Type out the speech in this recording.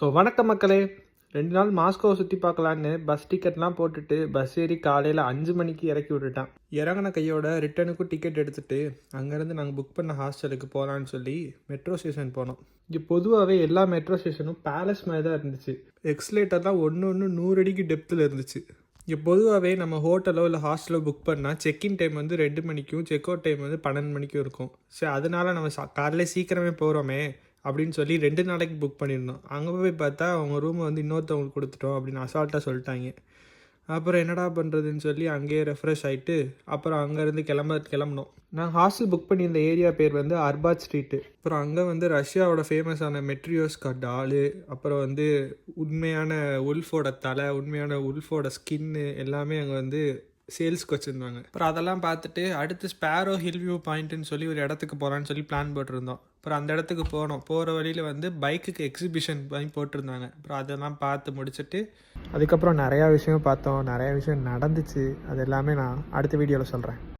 வணக்கம் மக்களே. 2 நாள் மாஸ்கோவை சுற்றி பார்க்கலான்னு பஸ் டிக்கெட்லாம் போட்டுட்டு பஸ் ஏறி காலையில் 5 மணிக்கு இறக்கி விட்டுட்டான். இறங்கின கையோட ரிட்டனுக்கும் டிக்கெட் எடுத்துகிட்டு அங்கேருந்து நாங்கள் புக் பண்ண ஹாஸ்டலுக்கு போகலான்னு சொல்லி மெட்ரோ ஸ்டேஷன் போனோம். இங்கே பொதுவாகவே எல்லா மெட்ரோ ஸ்டேஷனும் பேலஸ் மாதிரி தான் இருந்துச்சு. எக்ஸ்லேட்டர் தான் ஒன்று 100 அடிக்கு டெப்த்தில் இருந்துச்சு. இங்கே பொதுவாகவே நம்ம ஹோட்டலோ இல்லை ஹாஸ்டலோ புக் பண்ணால் செக்இன் டைம் வந்து 2 மணிக்கும் செக் அவுட் டைம் வந்து 12 மணிக்கும் இருக்கும். சரி, அதனால நம்ம காலையில் சீக்கிரமே போகிறோமே அப்படின்னு சொல்லி 2 நாளைக்கு புக் பண்ணியிருந்தோம். அங்கே போய் பார்த்தா அவங்க ரூமை வந்து இன்னொருத்தவங்களுக்கு கொடுத்துட்டோம் அப்படின்னு அசால்ட்டாக சொல்லிட்டாங்க. அப்புறம் என்னடா பண்ணுறதுன்னு சொல்லி அங்கேயே ரெஃப்ரெஷ் ஆகிட்டு அப்புறம் அங்கேருந்து கிளம்பினோம். நாங்கள் ஹாஸ்டல் புக் பண்ணியிருந்த ஏரியா பேர் வந்து அர்பாத் ஸ்ட்ரீட்டு. அப்புறம் அங்கே வந்து ரஷ்யாவோட ஃபேமஸான மெட்ரியோஸ்கா டாலு, அப்புறம் வந்து உண்மையான உல்ஃபோட தலை, உண்மையான உல்ஃபோட ஸ்கின்னு எல்லாமே அங்கே வந்து சேல்ஸ்க்கு வச்சுருந்தாங்க. அப்புறம் அதெல்லாம் பார்த்துட்டு அடுத்து ஸ்பேரோ ஹில் வியூ பாயிண்ட்டுன்னு சொல்லி ஒரு இடத்துக்கு போகலான்னு சொல்லி பிளான் போட்டிருந்தோம். அப்புறம் அந்த இடத்துக்கு போனோம். போகிற வழியில் வந்து பைக்குக்கு எக்ஸிபிஷன் பண்ணி போட்டிருந்தாங்க. அப்புறம் அதெல்லாம் பார்த்து முடிச்சுட்டு அதுக்கப்புறம் நிறையா விஷயம் பார்த்தோம், நிறையா விஷயம் நடந்துச்சு. அது எல்லாமே நான் அடுத்த வீடியோவில் சொல்கிறேன்.